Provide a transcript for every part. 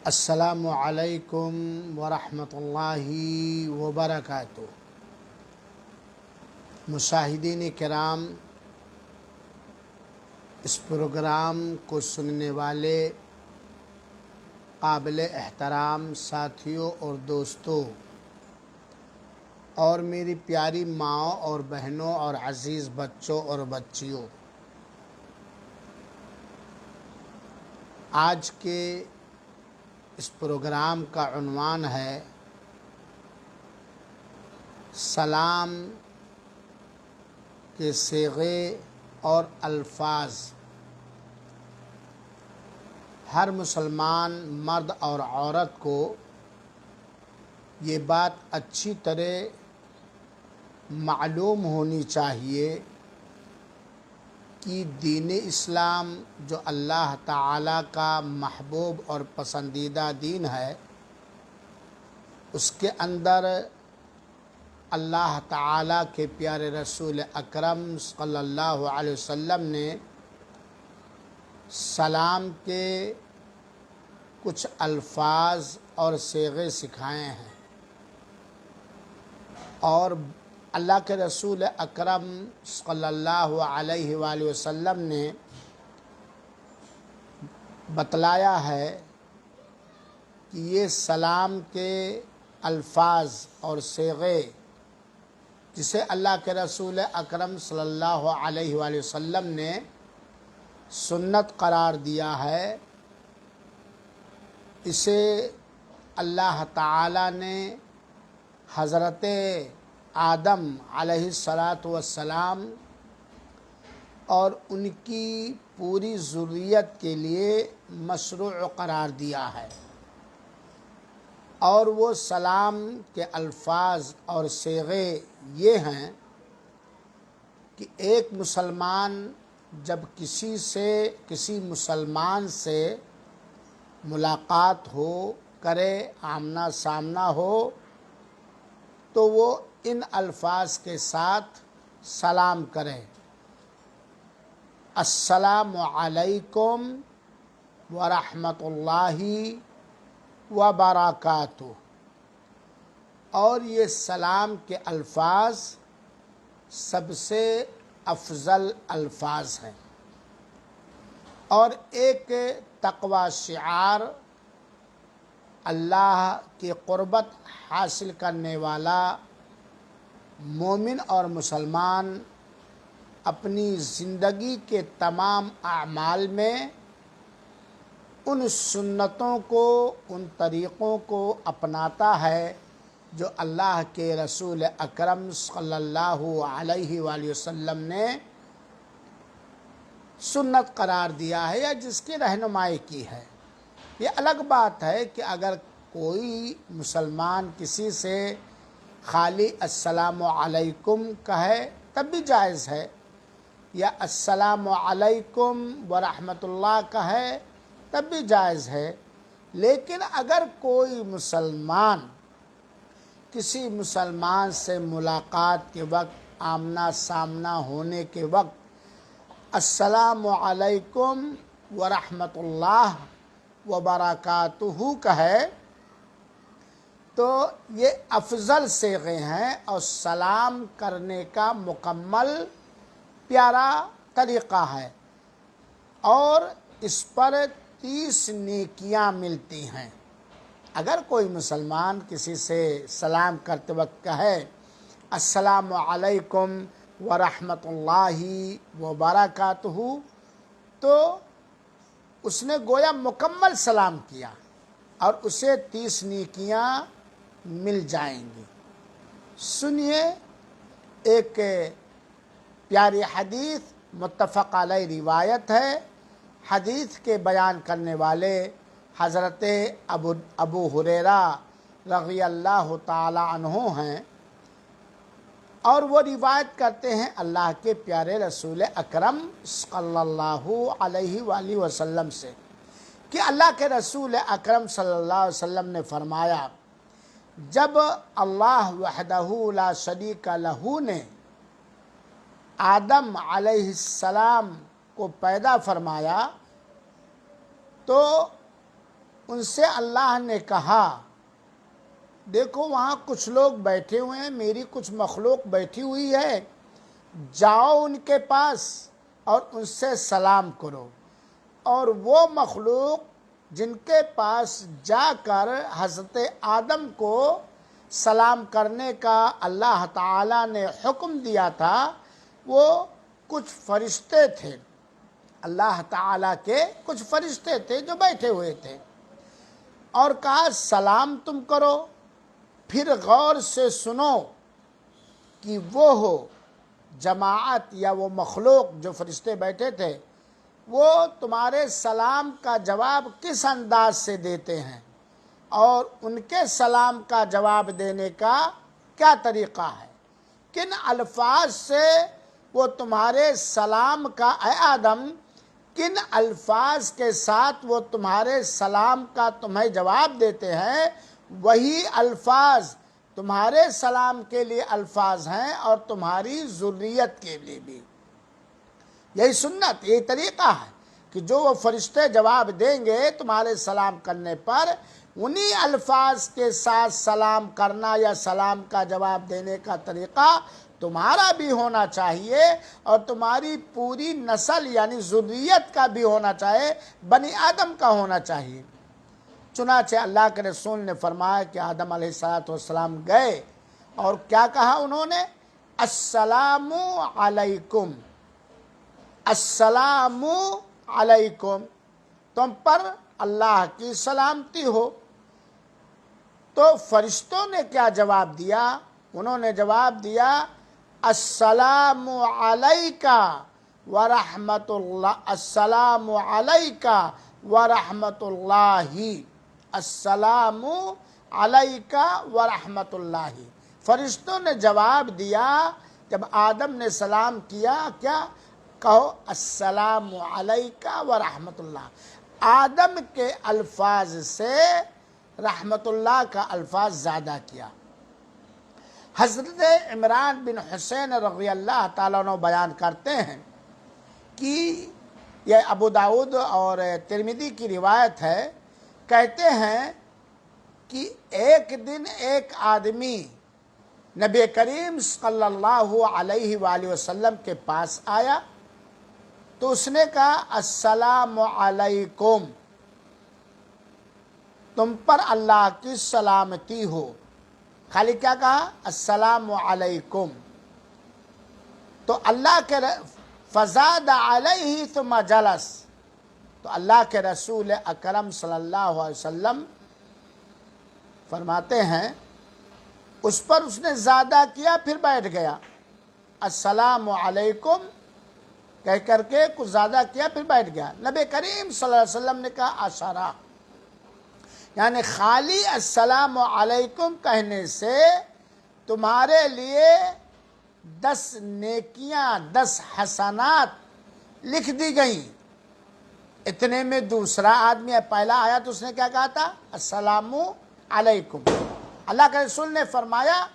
السلام علیکم ورحمۃ اللہ وبرکاتہ۔ مشاہدین کرام، اس پروگرام کو سننے والے قابل احترام ساتھیوں اور دوستوں اور میری پیاری ماؤں اور بہنوں اور عزیز بچوں اور بچیوں، آج کے اس پروگرام کا عنوان ہے سلام کے صیغے اور الفاظ۔ ہر مسلمان مرد اور عورت کو یہ بات اچھی طرح معلوم ہونی چاہیے کہ دین اسلام جو اللہ تعالیٰ کا محبوب اور پسندیدہ دین ہے، اس کے اندر اللہ تعالیٰ کے پیارے رسول اکرم صلی اللہ علیہ وسلم نے سلام کے کچھ الفاظ اور صیغے سکھائے ہیں، اور اللہ کے رسول اکرم صلی اللہ علیہ وآلہ وسلم نے بتلایا ہے کہ یہ سلام کے الفاظ اور صیغے جسے اللہ کے رسول اکرم صلی اللہ علیہ وآلہ وسلم نے سنت قرار دیا ہے، اسے اللہ تعالیٰ نے حضرت آدم علیہ السلام اور ان کی پوری ذریت کے لیے مشروع قرار دیا ہے، اور وہ سلام کے الفاظ اور صیغے یہ ہیں کہ ایک مسلمان جب کسی مسلمان سے ملاقات ہو کرے، آمنا سامنا ہو، تو وہ ان الفاظ کے ساتھ سلام کرے: السلام علیکم ورحمۃ اللہ وبرکاتہ۔ اور یہ سلام کے الفاظ سب سے افضل الفاظ ہیں، اور ایک تقوی شعار اللہ کی قربت حاصل کرنے والا مومن اور مسلمان اپنی زندگی کے تمام اعمال میں ان سنتوں کو، ان طریقوں کو اپناتا ہے جو اللہ کے رسول اکرم صلی اللہ علیہ وآلہ وسلم نے سنت قرار دیا ہے یا جس کی رہنمائی کی ہے۔ یہ الگ بات ہے کہ اگر کوئی مسلمان کسی سے خالی السلام علیکم کہے تب بھی جائز ہے، یا السلام علیکم ورحمۃ اللہ کہے تب بھی جائز ہے، لیکن اگر کوئی مسلمان کسی مسلمان سے ملاقات کے وقت، آمنا سامنا ہونے کے وقت السلام علیکم ورحمۃ اللہ وبرکاتہ کہے تو یہ افضل صیغے ہیں اور سلام کرنے کا مکمل پیارا طریقہ ہے، اور اس پر 30 نیکیاں ملتی ہیں۔ اگر کوئی مسلمان کسی سے سلام کرتے وقت کہے السلام علیکم ورحمۃ اللہ وبرکاتہ، تو اس نے گویا مکمل سلام کیا اور اسے 30 نیکیاں مل جائیں گی۔ سنیے ایک پیاری حدیث، متفق علیہ روایت ہے، حدیث کے بیان کرنے والے حضرت ابو ہریرہ رضی اللہ تعالی عنہ ہیں، اور وہ روایت کرتے ہیں اللہ کے پیارے رسول اکرم صلی اللہ علیہ وآلہ وسلم سے کہ اللہ کے رسول اکرم صلی اللہ علیہ وسلم نے فرمایا، جب اللہ وحدہ لا شریک لہ نے آدم علیہ السلام کو پیدا فرمایا تو ان سے اللہ نے کہا دیکھو وہاں کچھ لوگ بیٹھے ہوئے ہیں، میری کچھ مخلوق بیٹھی ہوئی ہے، جاؤ ان کے پاس اور ان سے سلام کرو۔ اور وہ مخلوق جن کے پاس جا کر حضرت آدم کو سلام کرنے کا اللہ تعالیٰ نے حکم دیا تھا، وہ کچھ فرشتے تھے، اللہ تعالیٰ کے کچھ فرشتے تھے جو بیٹھے ہوئے تھے، اور کہا سلام تم کرو۔ پھر غور سے سنو کہ وہ ہو جماعت یا وہ مخلوق جو فرشتے بیٹھے تھے، وہ تمہارے سلام کا جواب کس انداز سے دیتے ہیں، اور ان کے سلام کا جواب دینے کا کیا طریقہ ہے، کن الفاظ سے وہ تمہارے سلام کا، اے آدم کن الفاظ کے ساتھ وہ تمہارے سلام کا تمہیں جواب دیتے ہیں، وہی الفاظ تمہارے سلام کے لیے الفاظ ہیں اور تمہاری ذریت کے لیے بھی۔ یہی سنت، یہی طریقہ ہے کہ جو وہ فرشتے جواب دیں گے تمہارے سلام کرنے پر، انہی الفاظ کے ساتھ سلام کرنا یا سلام کا جواب دینے کا طریقہ تمہارا بھی ہونا چاہیے، اور تمہاری پوری نسل یعنی ذریت کا بھی ہونا چاہیے، بنی آدم کا ہونا چاہیے۔ چنانچہ اللہ کے رسول نے فرمایا کہ آدم علیہ السلام گئے اور کیا کہا انہوں نے؟ السلام علیکم، السلام علیکم، تم پر اللہ کی سلامتی ہو۔ تو فرشتوں نے کیا جواب دیا؟ انہوں نے جواب دیا السلام علیکہ ورحمۃ اللہ، السلام علیکہ ورحمۃ اللہ، السلام علیکہ ورحمۃ اللہ۔ فرشتوں نے جواب دیا جب آدم نے سلام کیا، کیا کہو؟ السلام علیکہ ورحمۃ اللہ۔ آدم کے الفاظ سے رحمت اللہ کا الفاظ زیادہ کیا۔ حضرت عمران بن حسین رضی اللہ تعالیٰ عنہ بیان کرتے ہیں کہ یہ ابو داؤد اور ترمذی کی روایت ہے، کہتے ہیں کہ ایک دن ایک آدمی نبی کریم صلی اللہ علیہ وآلہ وسلم کے پاس آیا تو اس نے کہا السلام علیکم، تم پر اللہ کی سلامتی ہو۔ خالی کیا کہا؟ السلام علیکم۔ تو اللہ کے فزاد علیہ ثم جلس، تو اللہ کے رسول اکرم صلی اللہ علیہ وسلم فرماتے ہیں اس پر اس نے زیادہ کیا، پھر بیٹھ گیا، السلام علیکم کہہ کر کے کچھ زیادہ کیا، پھر بیٹھ گیا۔ نبی کریم صلی اللہ علیہ وسلم نے کہا اشارہ، یعنی خالی السلام علیکم کہنے سے تمہارے لیے 10 نیکیاں، 10 حسنات لکھ دی گئیں۔ اتنے میں دوسرا آدمی پہلا آیا تو اس نے کیا کہا تھا؟ السلام علیکم۔ اللہ کے رسول نے فرمایا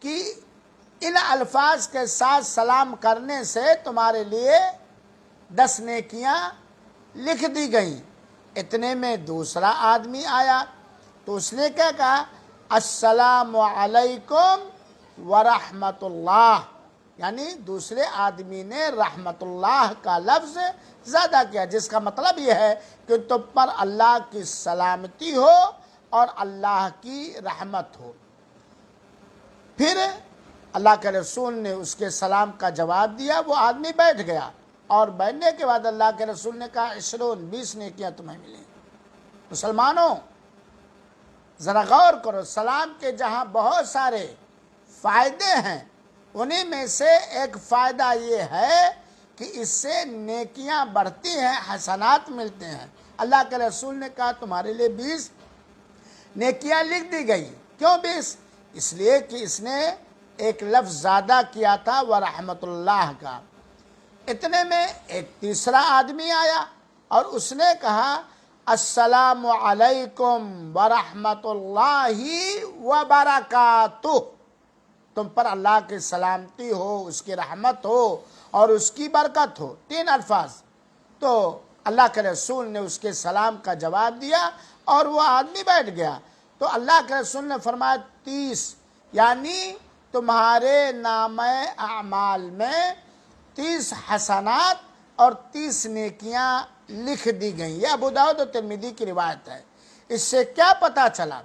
کہ ان الفاظ کے ساتھ سلام کرنے سے تمہارے لیے 10 نیکیاں لکھ دی گئیں۔ اتنے میں دوسرا آدمی آیا تو اس نے کیا کہا؟ السلام علیکم ورحمۃ اللہ، یعنی دوسرے آدمی نے رحمت اللہ کا لفظ زیادہ کیا، جس کا مطلب یہ ہے کہ تم پر اللہ کی سلامتی ہو اور اللہ کی رحمت ہو۔ پھر اللہ کے رسول نے اس کے سلام کا جواب دیا، وہ آدمی بیٹھ گیا، اور بیٹھنے کے بعد اللہ کے رسول نے کہا 20 نیکیاں تمہیں ملیں۔ مسلمانوں ذرا غور کرو، سلام کے جہاں بہت سارے فائدے ہیں، انہی میں سے ایک فائدہ یہ ہے کہ اس سے نیکیاں بڑھتی ہیں، حسنات ملتے ہیں۔ اللہ کے رسول نے کہا تمہارے لیے 20 نیکیاں لکھ دی گئی۔ کیوں 20؟ اس لیے کہ اس نے ایک لفظ زیادہ کیا تھا ورحمت اللہ کا۔ اتنے میں ایک تیسرا آدمی آیا اور اس نے کہا السلام علیکم ورحمۃ اللہ وبرکاتہ، تم پر اللہ کی سلامتی ہو، اس کی رحمت ہو اور اس کی برکت ہو۔ 3 الفاظ۔ تو اللہ کے رسول نے اس کے سلام کا جواب دیا اور وہ آدمی بیٹھ گیا۔ تو اللہ کے رسول نے فرمایا 30، یعنی تمہارے نامہ اعمال میں 30 حسنات اور 30 نیکیاں لکھ دی گئیں۔ یہ ابو داؤد و ترمذی کی روایت ہے۔ اس سے کیا پتہ چلا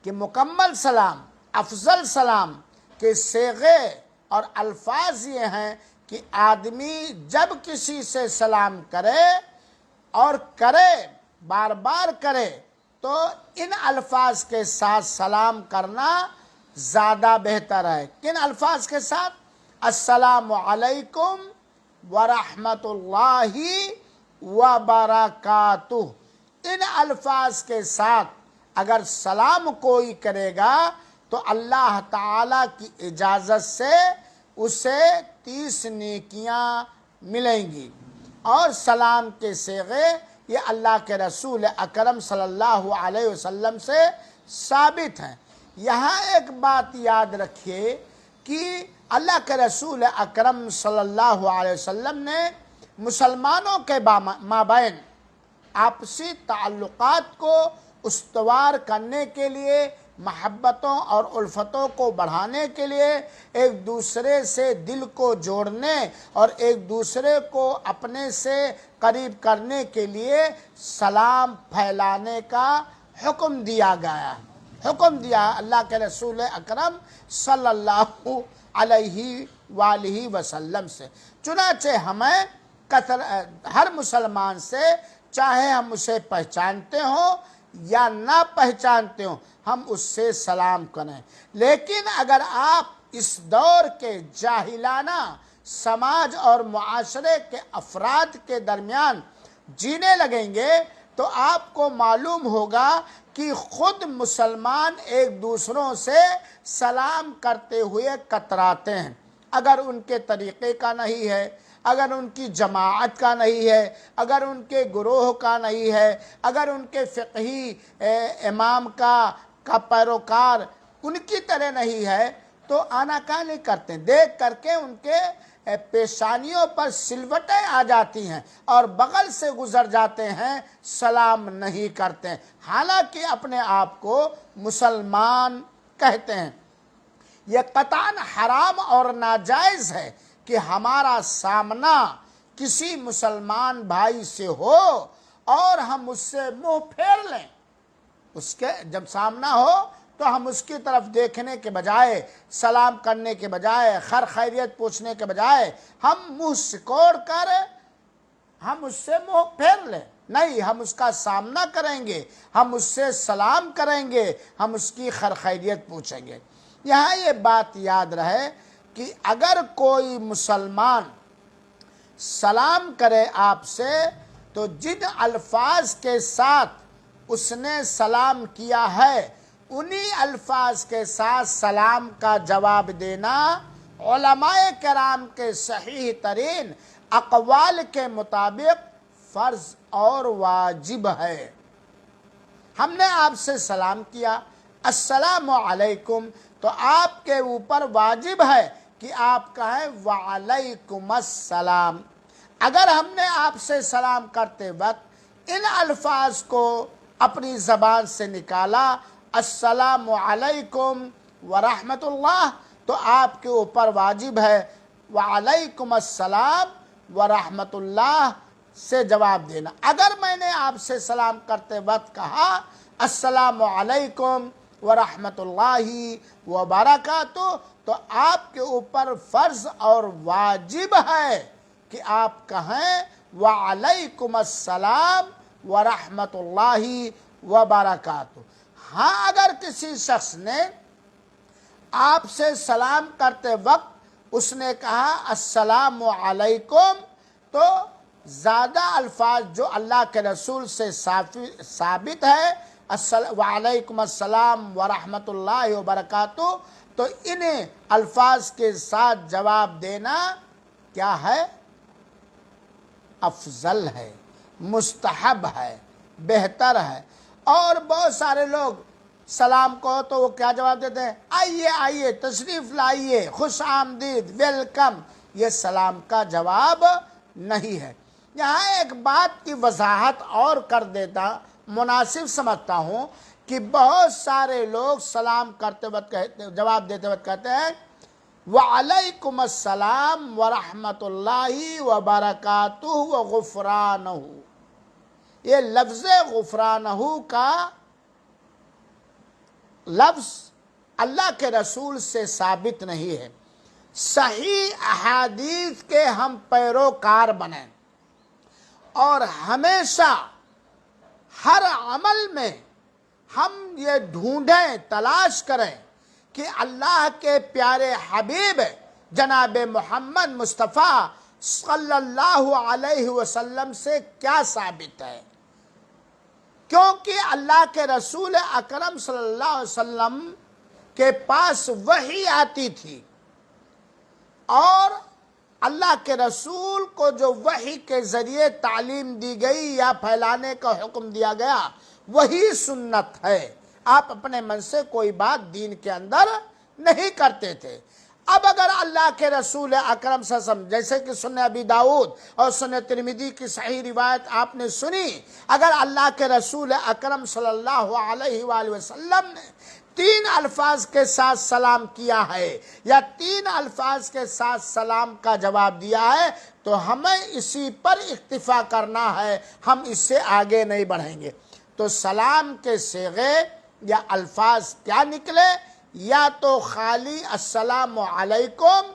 کہ مکمل سلام، افضل سلام کے صیغے اور الفاظ یہ ہیں کہ آدمی جب کسی سے سلام کرے اور کرے، بار بار کرے، تو ان الفاظ کے ساتھ سلام کرنا زیادہ بہتر ہے۔ کن الفاظ کے ساتھ؟ السلام علیکم ورحمۃ اللہ وبرکاتہ۔ ان الفاظ کے ساتھ اگر سلام کوئی کرے گا تو اللہ تعالیٰ کی اجازت سے اسے 30 نیکیاں ملیں گی۔ اور سلام کے صیغے یہ اللہ کے رسول اکرم صلی اللہ علیہ وسلم سے ثابت ہیں۔ یہاں ایک بات یاد رکھیے کہ اللہ کے رسول اکرم صلی اللہ علیہ وسلم نے مسلمانوں کے مابین آپسی تعلقات کو استوار کرنے کے لیے، محبتوں اور الفتوں کو بڑھانے کے لیے، ایک دوسرے سے دل کو جوڑنے اور ایک دوسرے کو اپنے سے قریب کرنے کے لیے سلام پھیلانے کا حکم دیا گیا۔ حکم دیا اللہ کے رسول اکرم صلی اللہ علیہ وآلہ وسلم سے۔ چنانچہ ہمیں ہر مسلمان سے، چاہے ہم اسے پہچانتے ہوں یا نہ پہچانتے ہوں، ہم اس سے سلام کریں۔ لیکن اگر آپ اس دور کے جاہلانہ سماج اور معاشرے کے افراد کے درمیان جینے لگیں گے تو آپ کو معلوم ہوگا کہ خود مسلمان ایک دوسروں سے سلام کرتے ہوئے کتراتے ہیں۔ اگر ان کے طریقے کا نہیں ہے، اگر ان کی جماعت کا نہیں ہے، اگر ان کے گروہ کا نہیں ہے، اگر ان کے فقہی امام کا پیروکار ان کی طرح نہیں ہے تو آناکانی کرتے ہیں۔ دیکھ کر کے ان کے پیشانیوں پر سلوٹیں آ جاتی ہیں اور بغل سے گزر جاتے ہیں، سلام نہیں کرتے ہیں، حالانکہ اپنے آپ کو مسلمان کہتے ہیں۔ یہ قطعاً حرام اور ناجائز ہے کہ ہمارا سامنا کسی مسلمان بھائی سے ہو اور ہم اس سے منہ پھیر لیں۔ اس کے جب سامنا ہو تو ہم اس کی طرف دیکھنے کے بجائے، سلام کرنے کے بجائے، خیر خیریت پوچھنے کے بجائے ہم منہ سکوڑ کر ہم اس سے منہ پھیر لیں۔ نہیں، ہم اس کا سامنا کریں گے، ہم اس سے سلام کریں گے، ہم اس کی خیر خیریت پوچھیں گے۔ یہاں یہ بات یاد رہے کہ اگر کوئی مسلمان سلام کرے آپ سے تو جن الفاظ کے ساتھ اس نے سلام کیا ہے انہی الفاظ کے ساتھ سلام کا جواب دینا علماء کرام کے صحیح ترین اقوال کے مطابق فرض اور واجب ہے۔ ہم نے آپ سے سلام کیا، السلام علیکم، تو آپ کے اوپر واجب ہے کہ آپ کہیں وعلیکم السلام۔ اگر ہم نے آپ سے سلام کرتے وقت ان الفاظ کو اپنی زبان سے نکالا، السلام علیکم ورحمۃ اللہ، تو آپ کے اوپر واجب ہے وعلیکم السلام ورحمۃ اللہ سے جواب دینا۔ اگر میں نے آپ سے سلام کرتے وقت کہا السلام علیکم ورحمۃ اللہ وبرکاتہ، تو آپ کے اوپر فرض اور واجب ہے کہ آپ کہیں وعلیکم السلام ورحمۃ اللہ وبرکاتہ۔ ہاں، اگر کسی شخص نے آپ سے سلام کرتے وقت اس نے کہا السلام علیکم، تو زیادہ الفاظ جو اللہ کے رسول سے ثابت ہے وعلیکم السلام ورحمۃ اللہ وبرکاتہ، تو ان الفاظ کے ساتھ جواب دینا کیا ہے؟ افضل ہے، مستحب ہے، بہتر ہے۔ اور بہت سارے لوگ سلام کو تو وہ کیا جواب دیتے ہیں؟ آئیے آئیے، تشریف لائیے، خوش آمدید، ویلکم۔ یہ سلام کا جواب نہیں ہے۔ یہاں ایک بات کی وضاحت اور کر دیتا مناسب سمجھتا ہوں کہ بہت سارے لوگ سلام کرتے وقت جواب دیتے وقت کہتے ہیں وعلیکم السلام ورحمۃ اللہ وبرکاتہ وغفرانہ. یہ لفظ غفرانہ کا لفظ اللہ کے رسول سے ثابت نہیں ہے. صحیح احادیث کے ہم پیروکار بنیں اور ہمیشہ ہر عمل میں ہم یہ ڈھونڈیں، تلاش کریں کہ اللہ کے پیارے حبیب جناب محمد مصطفیٰ صلی اللہ علیہ وسلم سے کیا ثابت ہے. کیونکہ اللہ کے رسول اکرم صلی اللہ علیہ وسلم کے پاس وحی آتی تھی اور اللہ کے رسول کو جو وحی کے ذریعے تعلیم دی گئی یا پھیلانے کا حکم دیا گیا وہی سنت ہے. آپ اپنے من سے کوئی بات دین کے اندر نہیں کرتے تھے. اب اگر اللہ کے رسول اکرم صلی اللہ علیہ وسلم، جیسے کہ سنن ابی داؤد اور سنن ترمذی کی صحیح روایت آپ نے سنی، اگر اللہ کے رسول اکرم صلی اللہ علیہ وآلہ وسلم نے 3 الفاظ کے ساتھ سلام کیا ہے یا 3 الفاظ کے ساتھ سلام کا جواب دیا ہے تو ہمیں اسی پر اکتفا کرنا ہے، ہم اس سے آگے نہیں بڑھیں گے. تو سلام کے صیغے یا الفاظ کیا نکلے؟ یا تو خالی السلام علیکم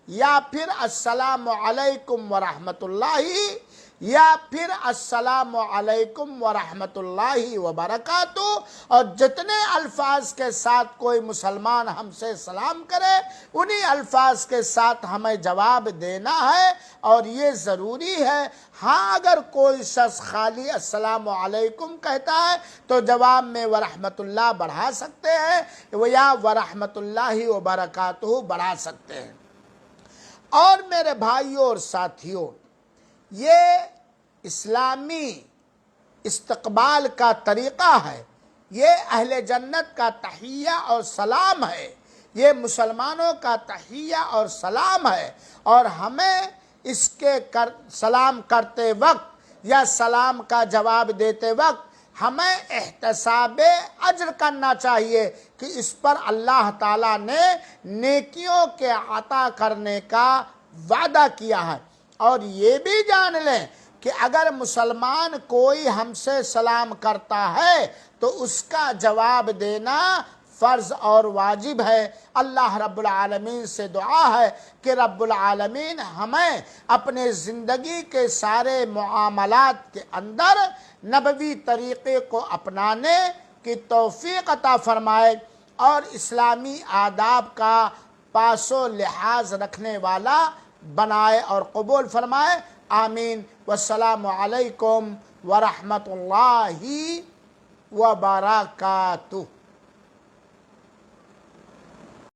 یا پھر السلام علیکم ورحمۃ اللہ یا پھر السلام علیکم ورحمۃ اللہ وبرکاتہ. اور جتنے الفاظ کے ساتھ کوئی مسلمان ہم سے سلام کرے انہی الفاظ کے ساتھ ہمیں جواب دینا ہے. اور یہ ضروری ہے. ہاں اگر کوئی شخص خالی السلام علیکم کہتا ہے تو جواب میں ورحمۃ اللہ بڑھا سکتے ہیں یا ورحمۃ اللہ وبرکاتہ بڑھا سکتے ہیں. اور میرے بھائیوں اور ساتھیوں، یہ اسلامی استقبال کا طریقہ ہے، یہ اہل جنت کا تحیہ اور سلام ہے، یہ مسلمانوں کا تحیہ اور سلام ہے. اور ہمیں اس کے سلام کرتے وقت یا سلام کا جواب دیتے وقت ہمیں احتساب اجر کرنا چاہیے کہ اس پر اللہ تعالیٰ نے نیکیوں کے عطا کرنے کا وعدہ کیا ہے. اور یہ بھی جان لیں کہ اگر مسلمان کوئی ہم سے سلام کرتا ہے تو اس کا جواب دینا فرض اور واجب ہے. اللہ رب العالمین سے دعا ہے کہ رب العالمین ہمیں اپنے زندگی کے سارے معاملات کے اندر نبوی طریقے کو اپنانے کی توفیق عطا فرمائے اور اسلامی آداب کا پاس و لحاظ رکھنے والا بنائے اور قبول فرمائے. آمین. والسلام علیکم ورحمۃ اللہ وبرکاتہ.